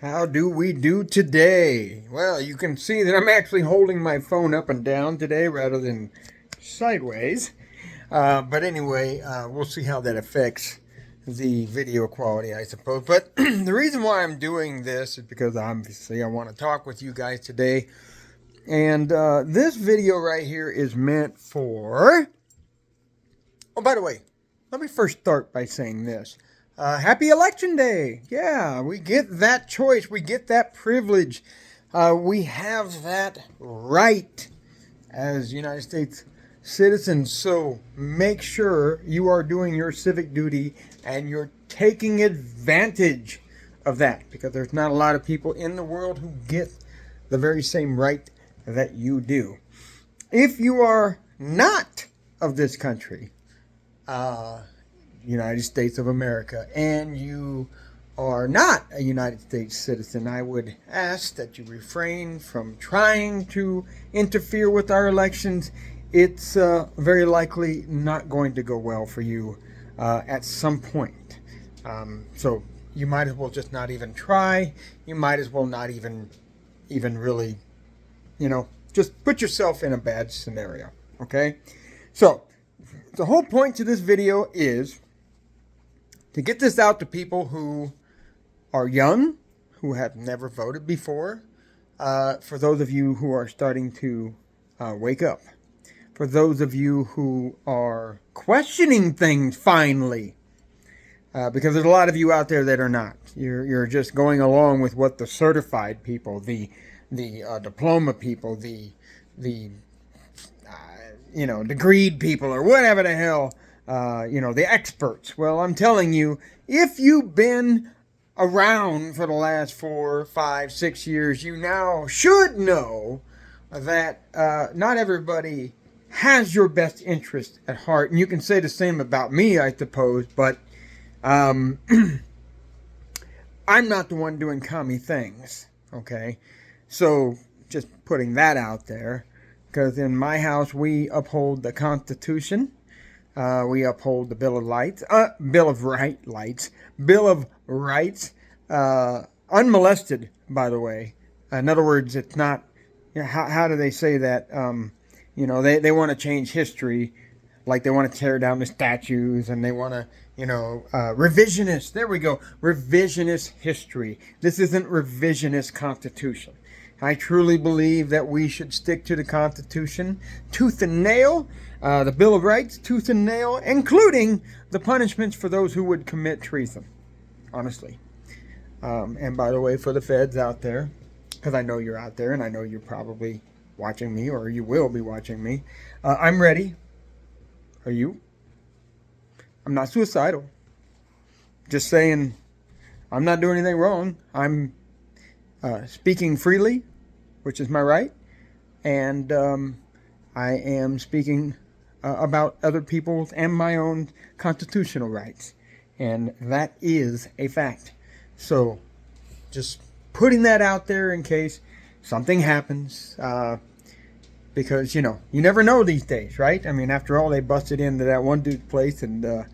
How do we do today? Well, you can see that I'm actually holding my phone up and down today rather than sideways. But anyway, we'll see how that affects the video quality, I suppose. But the reason why I'm doing this is because obviously I want to talk with you guys today. And this video right here is meant for... Oh, by the way, let me first start by saying this. Happy Election Day. Yeah, we get that choice. We get that privilege. We have that right as United States citizens. So make sure you are doing your civic duty and you're taking advantage of that, because there's not a lot of people in the world who get the very same right that you do. If you are not of this country, United States of America, and you are not a United States citizen, I would ask that you refrain from trying to interfere with our elections. It's very likely not going to go well for you at some point. So you might as well just not even try. You might as well not even really, just put yourself in a bad scenario, okay? So the whole point to this video is to get this out to people who are young, who have never voted before, for those of you who are starting to wake up, for those of you who are questioning things finally, because there's a lot of you out there that are not. You're just going along with what the certified people, the diploma people, the degreed people, or whatever the hell, the experts. Well, I'm telling you, if you've been around for the last 4, 5, 6 years, you now should know that not everybody has your best interest at heart. And you can say the same about me, I suppose, but I'm not the one doing commie things, okay? So just putting that out there, because in my house we uphold the Constitution. We uphold the Bill of Rights, unmolested, by the way. In other words, it's not, how do they say that? They want to change history, like they want to tear down the statues, and they want to, revisionist, there we go, revisionist history. This isn't revisionist Constitution. I truly believe that we should stick to the Constitution, tooth and nail, the Bill of Rights, tooth and nail, including the punishments for those who would commit treason, honestly. And by the way, for the feds out there, because I know you're out there, and I know you're probably watching me, or you will be watching me, I'm ready. Are you? I'm not suicidal. Just saying, I'm not doing anything wrong. I'm speaking freely, which is my right, and I am speaking about other people's and my own constitutional rights, and that is a fact. So just putting that out there in case something happens, because you never know these days, right? I mean, after all, they busted into that one dude's place and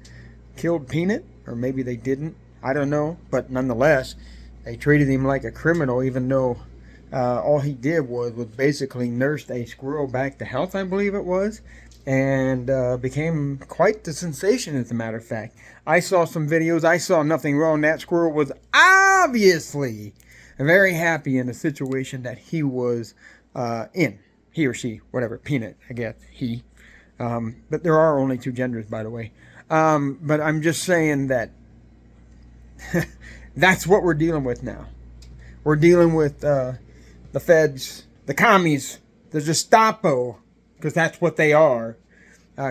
killed Peanut, or maybe they didn't, I don't know, but nonetheless they treated him like a criminal, even though all he did was basically nursed a squirrel back to health, I believe it was, and became quite the sensation, as a matter of fact. I saw some videos. I saw nothing wrong. That squirrel was obviously very happy in the situation that he was in. He or she, whatever, Peanut, I guess, he. But there are only two genders, by the way. But I'm just saying that that's what we're dealing with now. We're dealing with the feds, the commies, the Gestapo, because that's what they are,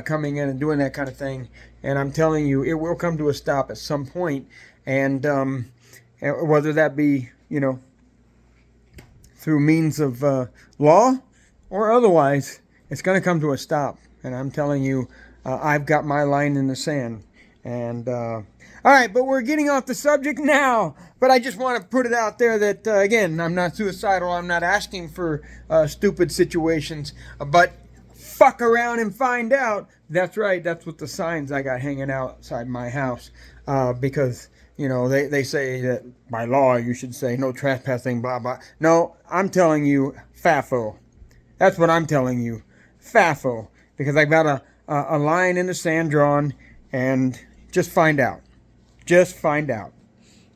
coming in and doing that kind of thing. And I'm telling you, it will come to a stop at some point. And whether that be, through means of law or otherwise, it's going to come to a stop. And I'm telling you, I've got my line in the sand. And all right, but we're getting off the subject now. But I just want to put it out there that, again, I'm not suicidal. I'm not asking for stupid situations. But fuck around and find out. That's right. That's what the signs I got hanging outside my house. Because they say that by law you should say no trespassing, blah, blah. No, I'm telling you, FAFO. That's what I'm telling you, FAFO. Because I've got a line in the sand drawn, and just find out. Just find out.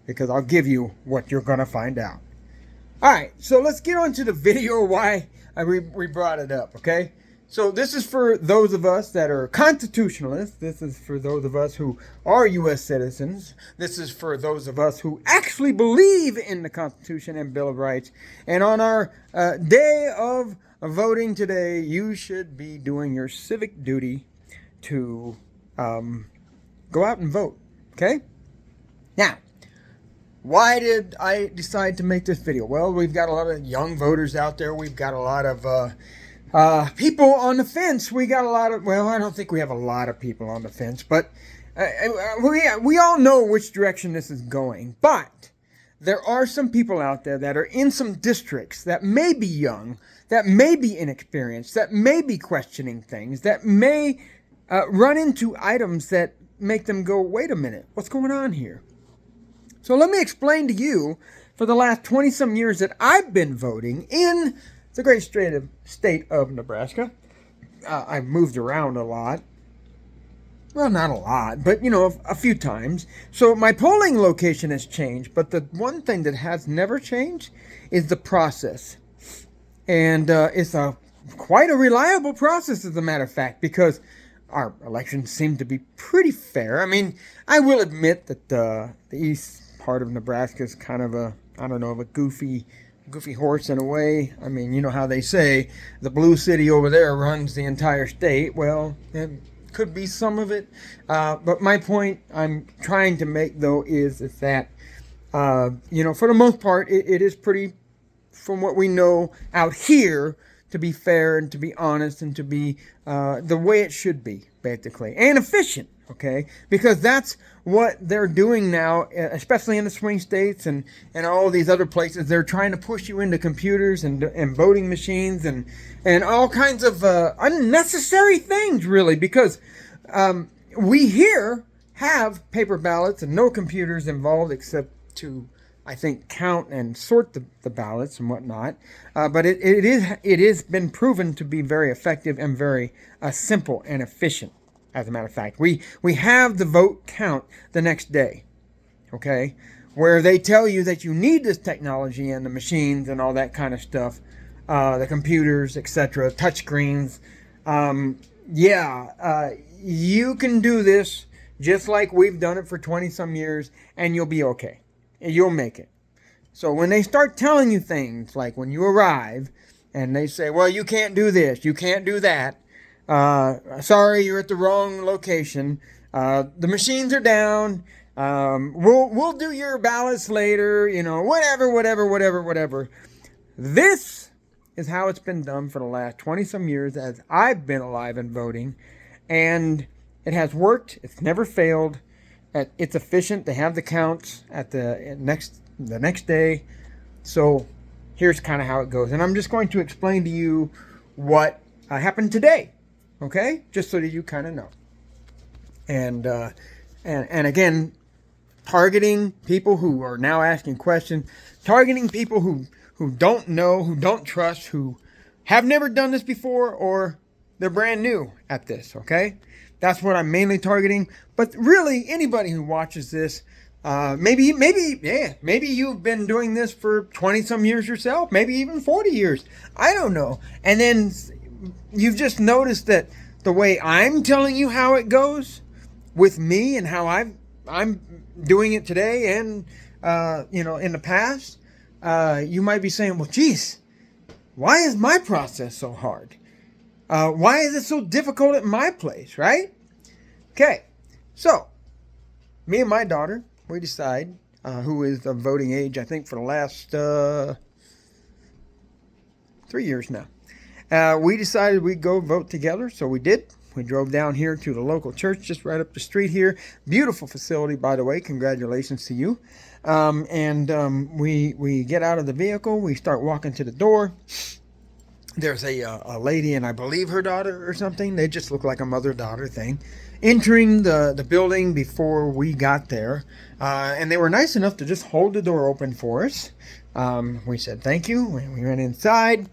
Because I'll give you what you're going to find out. All right, so let's get on to the video why we brought it up, okay? So this is for those of us that are constitutionalists. This is for those of us who are U.S. citizens. This is for those of us who actually believe in the Constitution and Bill of Rights. And on our day of voting today, you should be doing your civic duty to go out and vote, okay? Now, why did I decide to make this video? Well, we've got a lot of young voters out there. We've got a lot of people on the fence. We got a lot of, well, I don't think we have a lot of people on the fence, but we all know which direction this is going. But there are some people out there that are in some districts that may be young, that may be inexperienced, that may be questioning things, that may run into items that make them go, wait a minute, what's going on here? So let me explain to you, for the last 20-some years that I've been voting in the great state of Nebraska. I've moved around a lot. Well, not a lot, but, a few times. So my polling location has changed, but the one thing that has never changed is the process. And it's quite a reliable process, as a matter of fact, because our elections seem to be pretty fair. I mean, I will admit that the east part of Nebraska is kind of a goofy horse in a way. I mean, you know how they say the blue city over there runs the entire state. Well, it could be some of it. But my point I'm trying to make, though, is that, for the most part, it is pretty, from what we know out here, to be fair and to be honest and to be the way it should be, basically, and efficient. Okay, because that's what they're doing now, especially in the swing states and all these other places. They're trying to push you into computers and voting machines and all kinds of unnecessary things, really, because we here have paper ballots and no computers involved except to, I think, count and sort the ballots and whatnot. But it is been proven to be very effective and very simple and efficient. As a matter of fact, we have the vote count the next day, okay, where they tell you that you need this technology and the machines and all that kind of stuff, the computers, etc., touchscreens. You can do this just like we've done it for 20-some years, and you'll be okay. You'll make it. So when they start telling you things, like when you arrive, and they say, well, you can't do this, you can't do that, sorry, you're at the wrong location. The machines are down. We'll do your ballots later. Whatever. This is how it's been done for the last 20-some years as I've been alive and voting, and it has worked. It's never failed. It's efficient. They have the counts at the next day. So here's kind of how it goes, and I'm just going to explain to you what happened today. Okay, just so that you kind of know, and again, targeting people who are now asking questions, targeting people who don't know, who don't trust, who have never done this before, or they're brand new at this. Okay, that's what I'm mainly targeting. But really, anybody who watches this, maybe you've been doing this for 20-some years yourself, maybe even 40 years. I don't know, and then you've just noticed that the way I'm telling you how it goes with me and how I'm doing it today and in the past, you might be saying, well, geez, why is my process so hard? Why is it so difficult at my place, right? Okay, so me and my daughter, we decide, who is of voting age, I think, for the last 3 years now. We decided we'd go vote together, so we did. We drove down here to the local church just right up the street here. Beautiful facility, by the way. Congratulations to you. We get out of the vehicle. We start walking to the door. There's a lady and I believe her daughter or something. They just look like a mother-daughter thing. entering the building before we got there. And they were nice enough to just hold the door open for us. We said thank you. We went inside.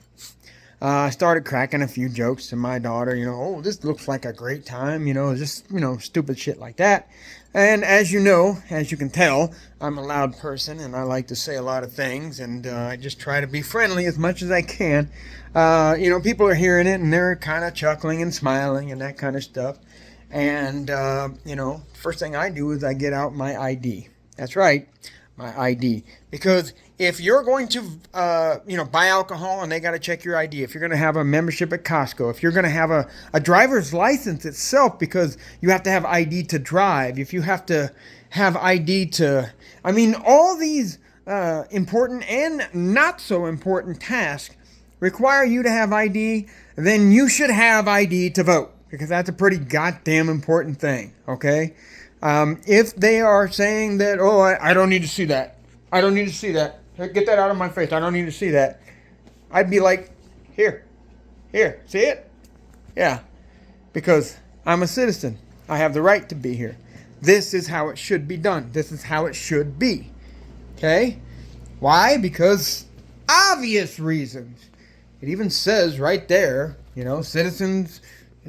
I started cracking a few jokes to my daughter, oh, this looks like a great time, just, stupid shit like that. And as you can tell, I'm a loud person and I like to say a lot of things, and I just try to be friendly as much as I can. People are hearing it and they're kind of chuckling and smiling and that kind of stuff. And, first thing I do is I get out my ID. That's right, my ID. Because if you're going to, buy alcohol and they got to check your ID, if you're going to have a membership at Costco, if you're going to have a driver's license itself, because you have to have ID to drive, if you have to have ID all these important and not so important tasks require you to have ID, then you should have ID to vote, because that's a pretty goddamn important thing, okay? If they are saying that, I don't need to see that. I don't need to see that. Get that out of my face. I don't need to see that. I'd be like, here, see it? Yeah, because I'm a citizen. I have the right to be here. This is how it should be done. This is how it should be. Okay? Why? Because obvious reasons. It even says right there, citizens,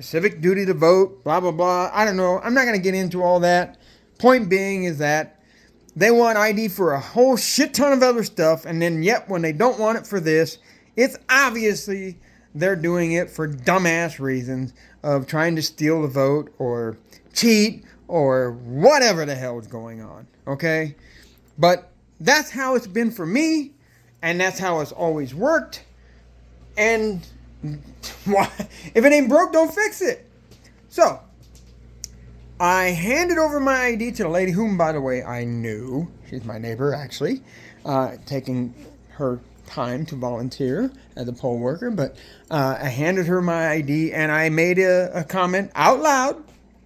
civic duty to vote, blah, blah, blah. I don't know. I'm not going to get into all that. Point being is that they want ID for a whole shit ton of other stuff, and then yet when they don't want it for this, it's obviously they're doing it for dumbass reasons of trying to steal the vote or cheat or whatever the hell is going on, okay? But that's how it's been for me, and that's how it's always worked. And if it ain't broke, don't fix it. So I handed over my ID to the lady, whom, by the way, I knew. She's my neighbor, actually, taking her time to volunteer as a poll worker. But I handed her my ID, and I made a comment out loud,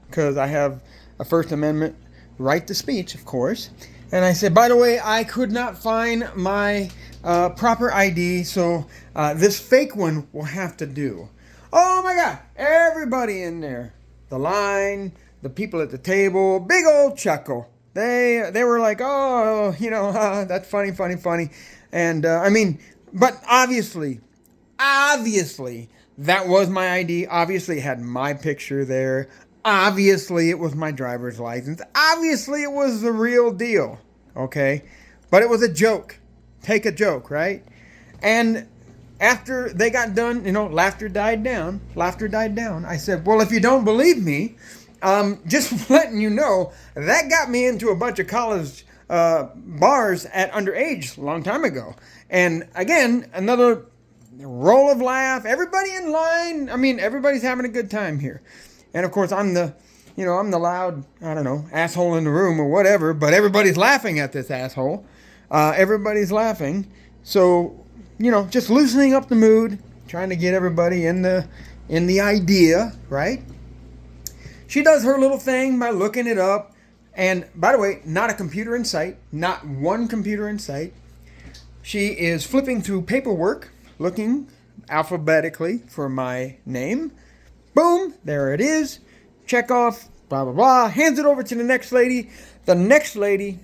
because I have a First Amendment right to speech, of course. And I said, by the way, I could not find my proper ID, so this fake one will have to do. Oh, my God. Everybody in there. The line, the people at the table, big old chuckle. They were like, oh, that's funny. And but obviously, that was my ID. Obviously, it had my picture there. Obviously, it was my driver's license. Obviously, it was the real deal. Okay? But it was a joke. Take a joke, right? And after they got done, laughter died down. I said, well, if you don't believe me, just letting you know, that got me into a bunch of college bars at underage a long time ago. And again, another roll of laugh. Everybody in line. Everybody's having a good time here. And of course, I'm the loud, asshole in the room or whatever, but everybody's laughing at this asshole. Everybody's laughing. So, just loosening up the mood, trying to get everybody in the idea, right? She does her little thing by looking it up. And by the way, not a computer in sight, not one computer in sight. She is flipping through paperwork, looking alphabetically for my name. Boom, there it is. Check off, blah, blah, blah. Hands it over to the next lady. The next lady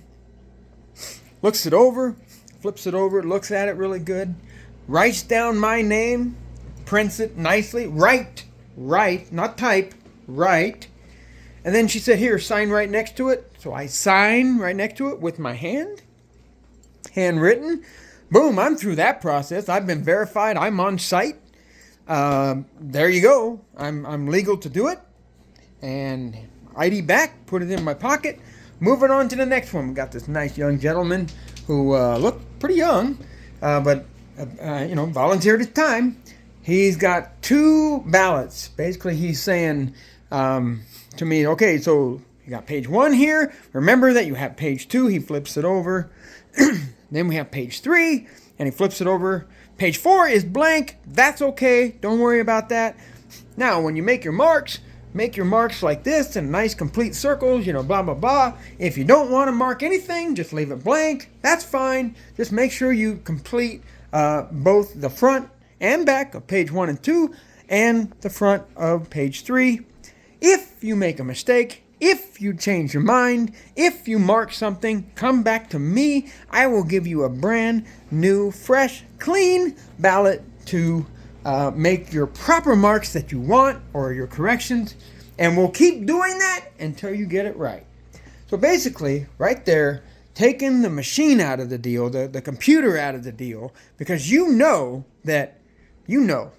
looks it over, flips it over, looks at it really good, writes down my name, prints it nicely, write, not type, write. And then she said, here, sign right next to it. So I sign right next to it with my hand, handwritten. Boom, I'm through that process. I've been verified. I'm on site. There you go. I'm legal to do it. And ID back, put it in my pocket. Moving on to the next one. We got this nice young gentleman who looked pretty young, but volunteered his time. He's got 2 ballots. Basically, he's saying to me, okay, so you got page 1 here. Remember that you have page 2. He flips it over. Then we have page 3, and he flips it over. Page 4 is blank. That's okay. Don't worry about that. Now, when you make your marks like this in nice complete circles, blah, blah, blah. If you don't want to mark anything, just leave it blank. That's fine. Just make sure you complete both the front and back of page 1 and 2 and the front of page 3. If you make a mistake, if you change your mind, if you mark something, come back to me. I will give you a brand new, fresh, clean ballot to make your proper marks that you want or your corrections. And we'll keep doing that until you get it right. So basically, right there, taking the machine out of the deal, the computer out of the deal, because you know that, you know,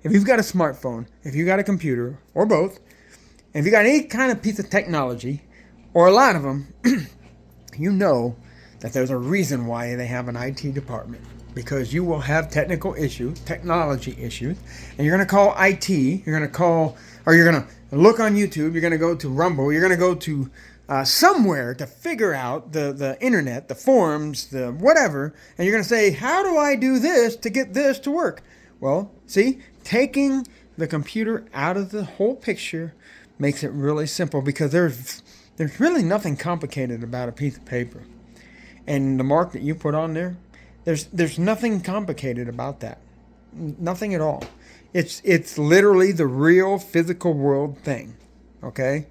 if you've got a smartphone, if you've got a computer, or both, if you got any kind of piece of technology, or a lot of them, you know that there's a reason why they have an IT department. Because you will have technical issues, technology issues, and you're going to call IT, you're going to call, or you're going to look on YouTube, you're going to go to Rumble, you're going to go to somewhere to figure out the internet, the forums, the whatever, and you're going to say, how do I do this to get this to work? Well, see, taking the computer out of the whole picture makes it really simple, because there's really nothing complicated about a piece of paper. And the mark that you put on there, there's nothing complicated about that. Nothing at all. It's literally the real physical world thing. Okay?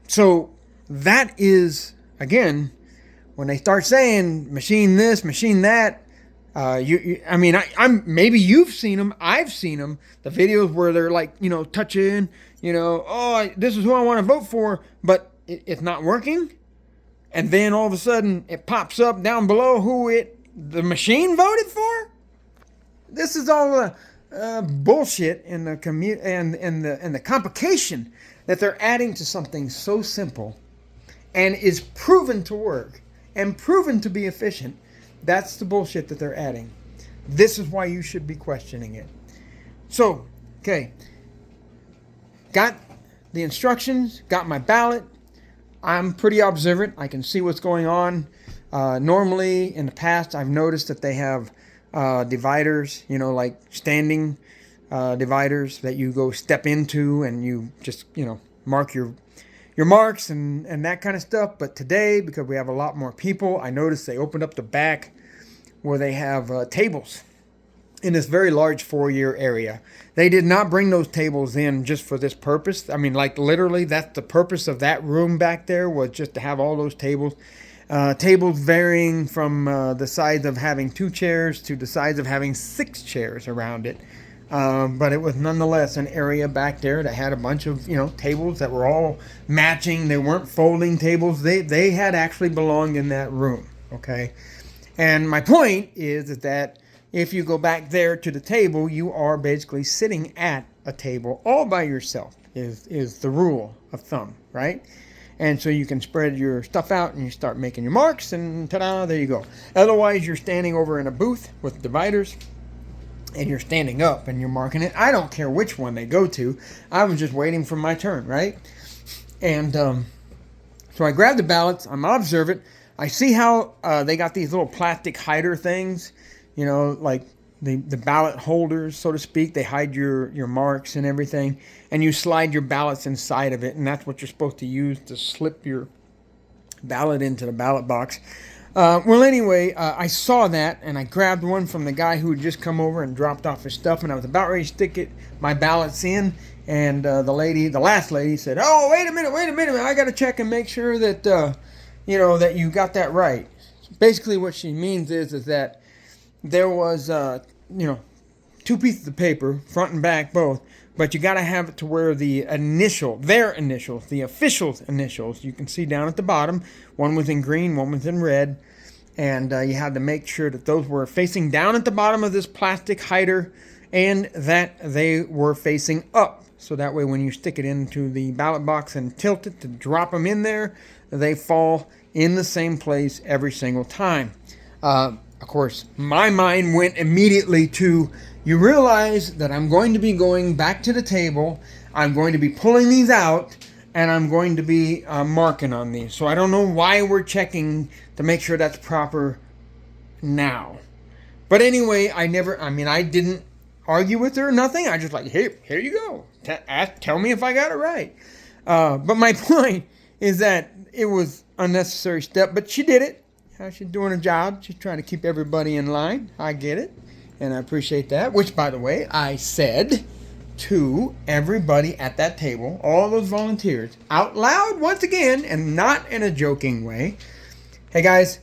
So that is, again, when they start saying machine this, machine that, I'm maybe you've seen them, I've seen them, the videos where they're like, touching, oh, this is who I want to vote for, but it's not working. And then all of a sudden it pops up down below who the machine voted for. This is all bullshit and the complication that they're adding to something so simple and is proven to work and proven to be efficient. That's the bullshit that they're adding. This is why you should be questioning it. So, okay, got the instructions, got my ballot. I'm pretty observant. I can see what's going on. Normally, in the past, I've noticed that they have dividers, like standing dividers that you go step into and you just, mark your marks and that kind of stuff. But today, because we have a lot more people, I noticed they opened up the back where they have tables in this very large foyer area. They did not bring those tables in just for this purpose. I mean, like literally, that's the purpose of that room back there, was just to have all those tables. Tables varying from the size of having 2 chairs to the size of having 6 chairs around it. But it was nonetheless an area back there that had a bunch of, tables that were all matching. They weren't folding tables. They had actually belonged in that room, okay? And my point is that if you go back there to the table, you are basically sitting at a table all by yourself, is the rule of thumb, right? And so you can spread your stuff out and you start making your marks, and ta-da, there you go. Otherwise, you're standing over in a booth with dividers and you're standing up and you're marking it. I don't care which one they go to. I was just waiting for my turn, right? And so I grab the ballots. I'm observant. I see how they got these little plastic hider things, like the ballot holders, so to speak. They hide your marks and everything, and you slide your ballots inside of it, and that's what you're supposed to use to slip your ballot into the ballot box. Well, anyway, I saw that, and I grabbed one from the guy who had just come over and dropped off his stuff, and I was about ready to stick my ballots in, and the last lady said, "Oh, wait a minute, I got to check and make sure that, that you got that right." Basically, what she means is that there was, 2 pieces of paper, front and back both, but you got to have it to where their initials, the official's initials, you can see down at the bottom. One was in green, one was in red, and you had to make sure that those were facing down at the bottom of this plastic hider and that they were facing up. So that way when you stick it into the ballot box and tilt it to drop them in there, they fall in the same place every single time. Of course, my mind went immediately to, you realize that I'm going to be going back to the table, I'm going to be pulling these out, and I'm going to be marking on these. So I don't know why we're checking to make sure that's proper now. But anyway, I didn't argue with her or nothing. I just like, here you go. Tell me if I got it right. But my point is that it was an unnecessary step, but she did it. She's doing her job. She's trying to keep everybody in line. I get it, and I appreciate that. Which, by the way, I said to everybody at that table, all those volunteers, out loud once again, and not in a joking way. Hey guys,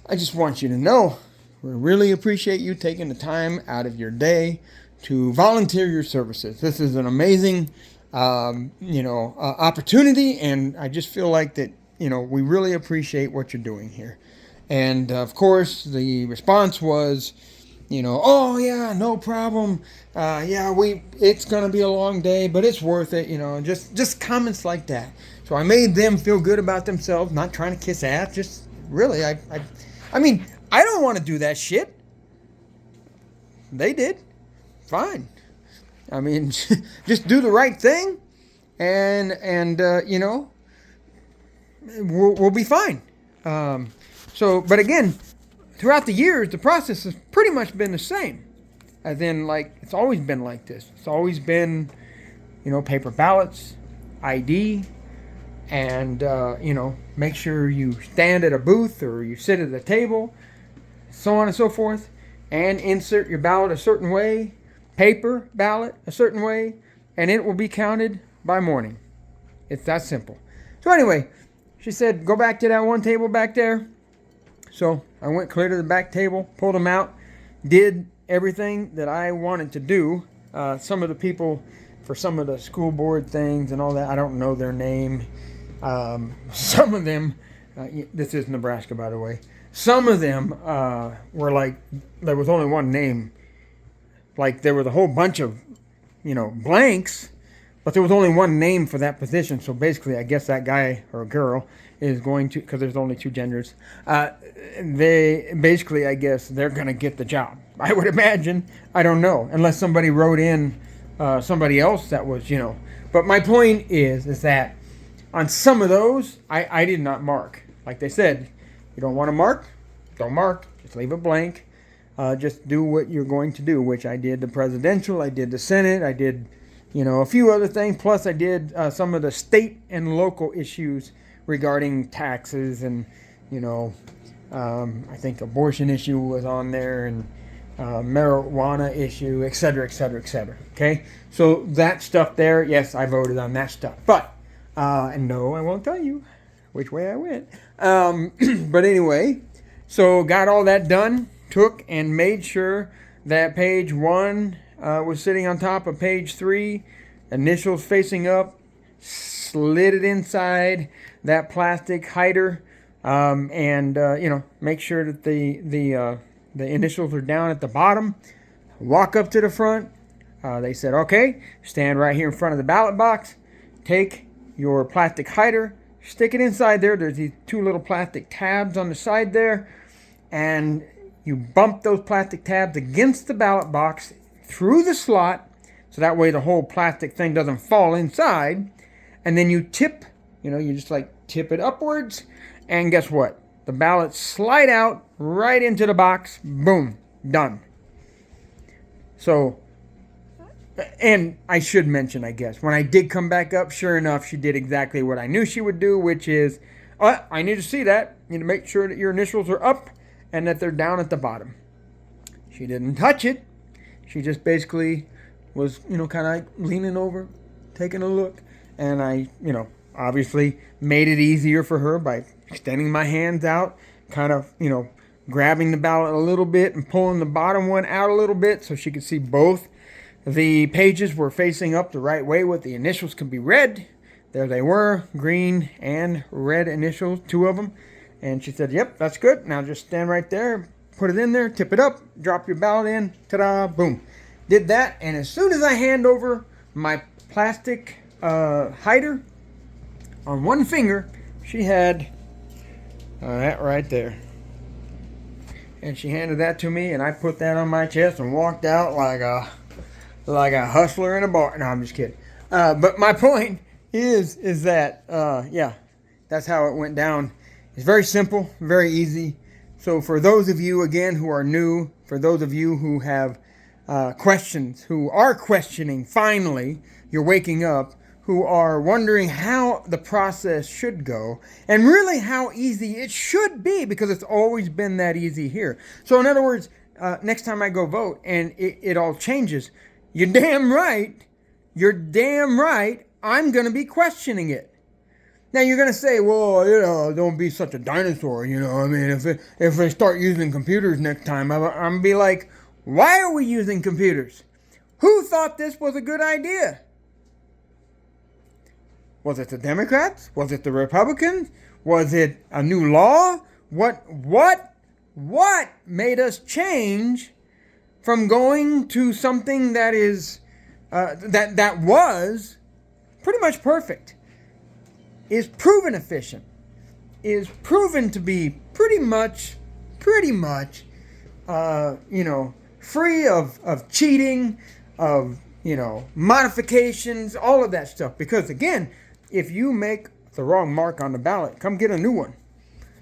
I just want you to know we really appreciate you taking the time out of your day to volunteer your services. This is an amazing, opportunity, and I just feel like that, we really appreciate what you're doing here. And of course, the response was, oh yeah, no problem. It's gonna be a long day, but it's worth it. Just comments like that. So I made them feel good about themselves, not trying to kiss ass. Just really, I mean, I don't want to do that shit. They did, fine. I mean, just do the right thing, and we'll be fine. But again, throughout the years, the process has pretty much been the same. As in, it's always been like this. It's always been, paper ballots, ID, and, make sure you stand at a booth or you sit at a table, so on and so forth, and insert your ballot a certain way, paper ballot a certain way, and it will be counted by morning. It's that simple. So anyway, she said, go back to that one table back there. So I went clear to the back table, pulled them out, did everything that I wanted to do. Some of the people for some of the school board things and all that, I don't know their name. Some of them, this is Nebraska, by the way. Some of them were like, there was only one name. Like there was a whole bunch of, blanks, but there was only one name for that position. So basically, I guess that guy or girl is going to, because there's only two genders, they basically, I guess, they're going to get the job. I would imagine. I don't know. Unless somebody wrote in somebody else that was, But my point is that on some of those, I did not mark. Like they said, you don't want to mark? Don't mark. Just leave it blank. Just do what you're going to do, which I did the presidential, I did the Senate, I did, a few other things. Plus, I did some of the state and local issues regarding taxes and, I think abortion issue was on there and marijuana issue, et cetera, et cetera, et cetera. Okay? So that stuff there, yes, I voted on that stuff. But, and no, I won't tell you which way I went. But anyway, so got all that done, took and made sure that page 1 was sitting on top of page 3, initials facing up, slid it inside that plastic hider, and make sure that the initials are down at the bottom. Walk up to the front. They said, okay, stand right here in front of the ballot box. Take your plastic hider, stick it inside there. There's these two little plastic tabs on the side there, and you bump those plastic tabs against the ballot box through the slot, so that way the whole plastic thing doesn't fall inside. And then you tip, you just tip it upwards, and guess what? The ballots slide out right into the box. Boom, done. So, and I should mention, I guess, when I did come back up, sure enough, she did exactly what I knew she would do, which is, I need to see that. You need to make sure that your initials are up and that they're down at the bottom. She didn't touch it. She just basically was, kind of leaning over, taking a look. And I, obviously made it easier for her by extending my hands out, kind of, grabbing the ballot a little bit and pulling the bottom one out a little bit so she could see both. The pages were facing up the right way with the initials could be read. There they were, green and red initials, 2 of them. And she said, yep, that's good. Now just stand right there, put it in there, tip it up, drop your ballot in, ta-da, boom. Did that, and as soon as I hand over my plastic hider, on one finger, she had that right there. And she handed that to me, and I put that on my chest and walked out like a hustler in a bar. No, I'm just kidding. But my point is that, that's how it went down. It's very simple, very easy. So for those of you, again, who are new, for those of you who have questions, who are questioning, finally, you're waking up, who are wondering how the process should go, and really how easy it should be, because it's always been that easy here. So in other words, next time I go vote and it all changes, you're damn right you're damn right I'm going to be questioning it. Now you're going to say, well, don't be such a dinosaur, I mean, if they start using computers next time, I'm going to be like, why are we using computers? Who thought this was a good idea? Was it the Democrats? Was it the Republicans? Was it a new law? What made us change from going to something that is that was pretty much perfect, is proven efficient, is proven to be pretty much, free of cheating, of, modifications, all of that stuff. Because again, if you make the wrong mark on the ballot, come get a new one.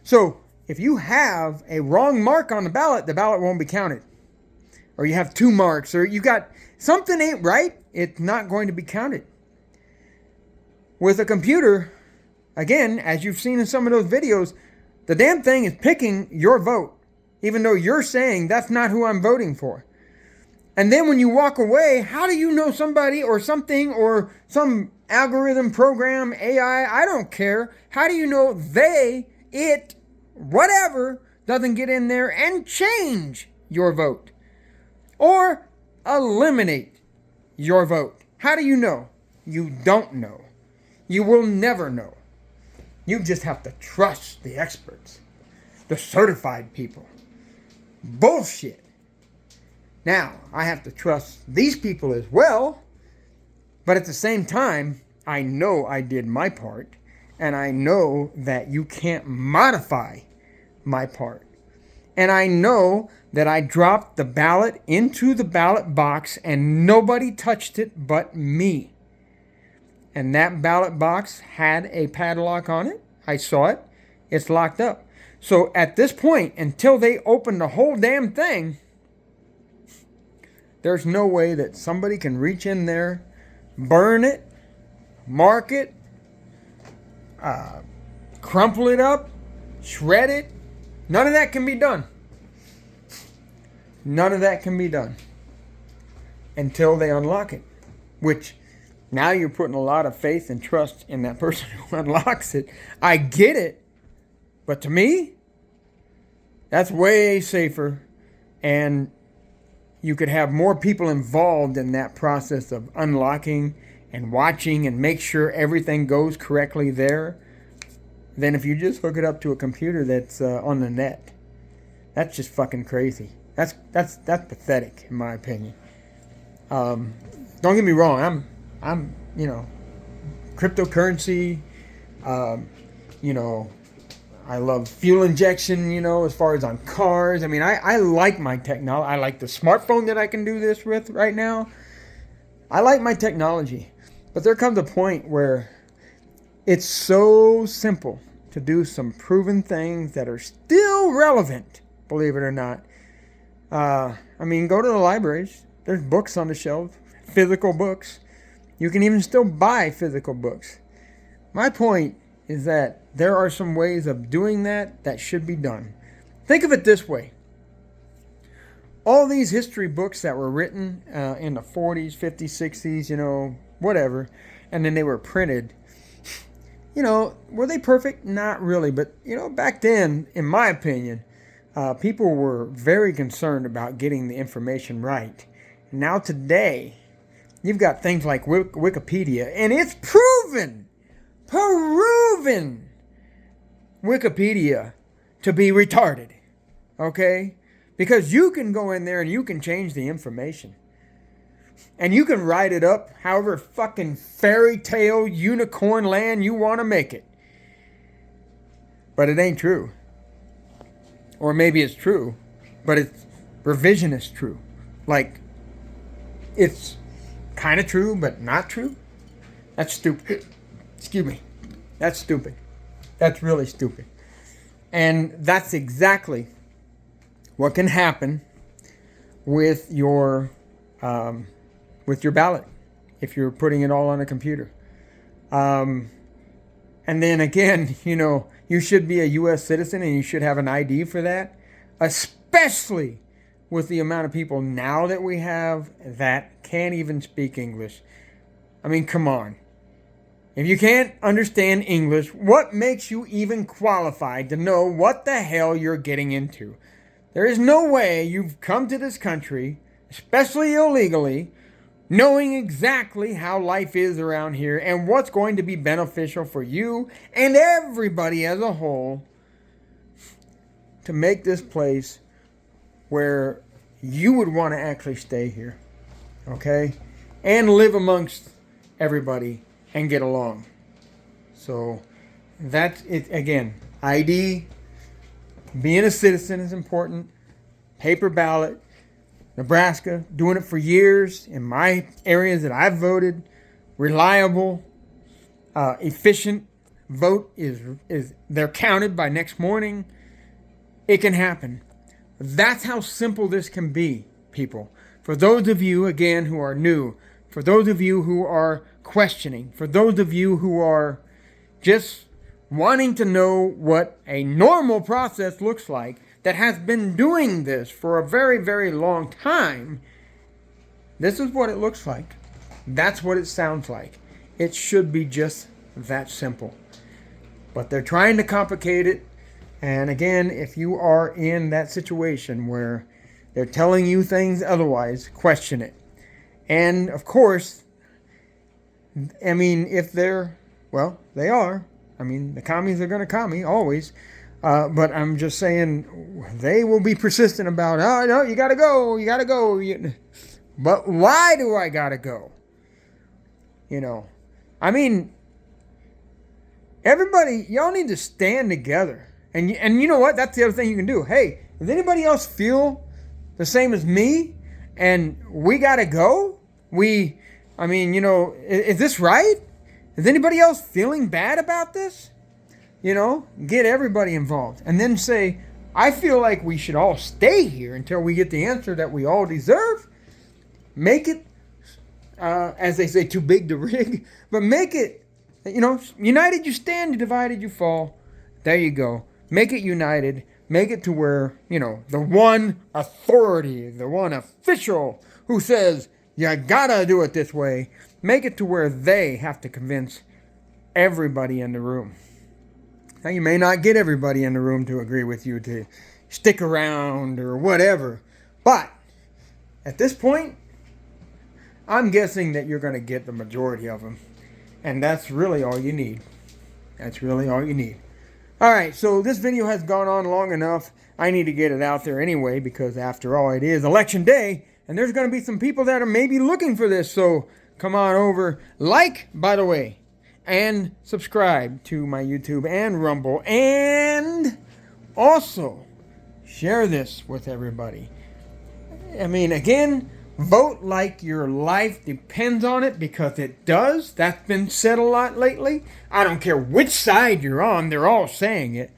So if you have a wrong mark on the ballot won't be counted. Or you have 2 marks, or you got something ain't right, it's not going to be counted. With a computer, again, as you've seen in some of those videos, the damn thing is picking your vote, even though you're saying that's not who I'm voting for. And then when you walk away, how do you know somebody or something or some algorithm, program, AI, I don't care. How do you know whatever, doesn't get in there and change your vote? Or eliminate your vote? How do you know? You don't know. You will never know. You just have to trust the experts, the certified people. Bullshit. Now, I have to trust these people as well, but at the same time, I know I did my part, and I know that you can't modify my part. And I know that I dropped the ballot into the ballot box and nobody touched it but me. And that ballot box had a padlock on it. I saw it. It's locked up. So at this point, until they open the whole damn thing, there's no way that somebody can reach in there, burn it, mark it, crumple it up, shred it. None of that can be done. None of that can be done until they unlock it, which now you're putting a lot of faith and trust in that person who unlocks it. I get it, but to me, that's way safer, and you could have more people involved in that process of unlocking and watching and make sure everything goes correctly there than if you just hook it up to a computer that's on the net. That's just fucking crazy. That's pathetic, in my opinion. Don't get me wrong. I'm cryptocurrency. I love fuel injection. As far as on cars. I mean, I like my technology. I like the smartphone that I can do this with right now. I like my technology, but there comes a point where it's so simple to do some proven things that are still relevant, believe it or not. Go to the libraries. There's books on the shelf, physical books. You can even still buy physical books. My point is that there are some ways of doing that should be done. Think of it this way. All these history books that were written in the 40s, 50s, 60s, whatever, and then they were printed, were they perfect? Not really. But, back then, in my opinion, people were very concerned about getting the information right. Now today, you've got things like Wikipedia, and it's proven Wikipedia to be retarded, okay? Because you can go in there and you can change the information. And you can write it up however fucking fairy tale unicorn land you want to make it. But it ain't true. Or maybe it's true, but it's revisionist true. Like, it's kind of true, but not true. That's stupid. Excuse me. That's stupid. That's really stupid. And that's exactly what can happen with your ballot if you're putting it all on a computer. And then again, you should be a U.S. citizen and you should have an ID for that, especially with the amount of people now that we have that can't even speak English. I mean, come on. If you can't understand English, what makes you even qualified to know what the hell you're getting into? There is no way you've come to this country, especially illegally, knowing exactly how life is around here and what's going to be beneficial for you and everybody as a whole to make this place where you would want to actually stay here, okay? And live amongst everybody and get along. So that's it. Again, ID, being a citizen is important. Paper ballot. Nebraska, doing it for years in my areas that I've voted. Reliable, efficient vote is they're counted by next morning. It can happen. That's how simple this can be, people. For those of you, again, who are new, for those of you who are questioning, for those of you who are just wanting to know what a normal process looks like, that has been doing this for a very, very long time, this is what it looks like. That's what it sounds like. It should be just that simple. But they're trying to complicate it. And again, if you are in that situation where they're telling you things otherwise, question it. And of course, I mean, if they're, well, they are. I mean, the commies are going to commie, always. But I'm just saying, they will be persistent about, oh, no, you got to go, you got to go. But why do I got to go? You know, I mean, everybody, y'all need to stand together. And you know what? That's the other thing you can do. Hey, does anybody else feel the same as me? And we got to go? I mean, you know, is this right? Is anybody else feeling bad about this? You know, get everybody involved. And then say, I feel like we should all stay here until we get the answer that we all deserve. Make it, as they say, too big to rig. But make it, you know, united you stand, divided you fall. There you go. Make it united. Make it to where, you know, the one authority, the one official who says, you gotta do it this way. Make it to where they have to convince everybody in the room. Now, you may not get everybody in the room to agree with you to stick around or whatever. But at this point, I'm guessing that you're going to get the majority of them. And that's really all you need. That's really all you need. All right, so this video has gone on long enough. I need to get it out there anyway because after all, it is election day. And there's going to be some people that are maybe looking for this. So come on over. Like, by the way, and subscribe to my YouTube and Rumble. And also share this with everybody. I mean, again, vote like your life depends on it, because it does. That's been said a lot lately. I don't care which side you're on, they're all saying it.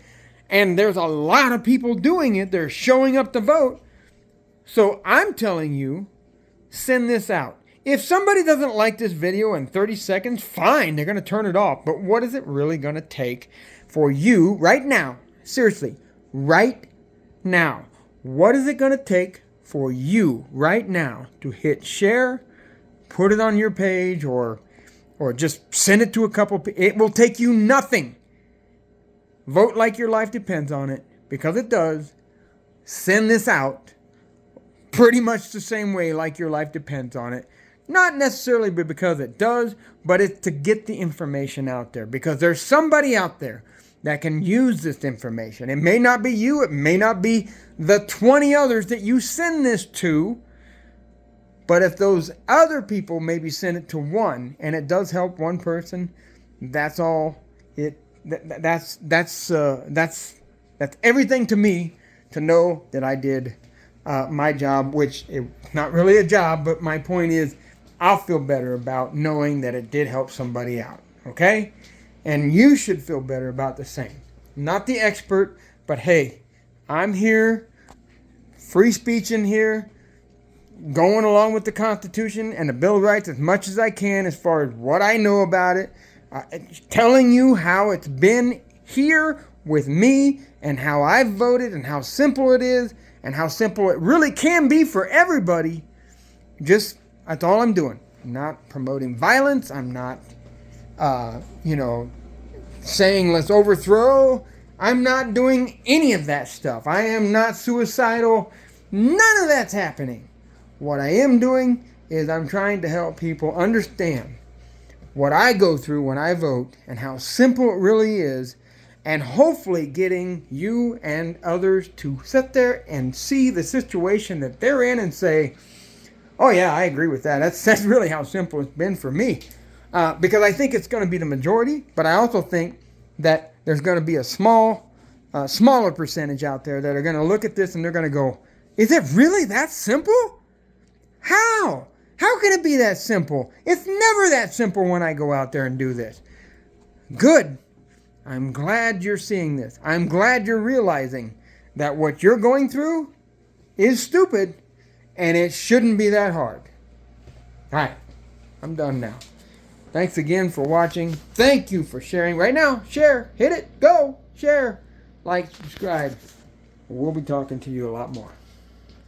And there's a lot of people doing it. They're showing up to vote. So I'm telling you, send this out. If somebody doesn't like this video in 30 seconds, fine, they're going to turn it off. But what is it really going to take for you right now? Seriously, right now. What is it going to take for you right now to hit share, put it on your page, or just send it to a couple? It will take you nothing. Vote like your life depends on it, because it does. Send this out pretty much the same way like your life depends on it. Not necessarily because it does, but it's to get the information out there. Because there's somebody out there that can use this information. It may not be you. It may not be the 20 others that you send this to. But if those other people maybe send it to one, and it does help one person, that's all. That's everything to me to know that I did my job, which is not really a job, but my point is, I'll feel better about knowing that it did help somebody out, okay? And you should feel better about the same. Not the expert, but hey, I'm here, free speech in here, going along with the Constitution and the Bill of Rights as much as I can as far as what I know about it, telling you how it's been here with me and how I've voted and how simple it is and how simple it really can be for everybody. Just, that's all I'm doing. not promoting violence. I'm not, saying let's overthrow. I'm not doing any of that stuff. I am not suicidal. None of that's happening. What I am doing is I'm trying to help people understand what I go through when I vote and how simple it really is, and hopefully getting you and others to sit there and see the situation that they're in and say, oh yeah, I agree with that. That's really how simple it's been for me. Because I think it's going to be the majority, but I also think that there's going to be a smaller percentage out there that are going to look at this and they're going to go, is it really that simple? How? How can it be that simple? It's never that simple when I go out there and do this. Good. I'm glad you're seeing this. I'm glad you're realizing that what you're going through is stupid and it shouldn't be that hard. All right. I'm done now. Thanks again for watching. Thank you for sharing. Right now, share. Hit it. Go. Share. Like, subscribe. We'll be talking to you a lot more.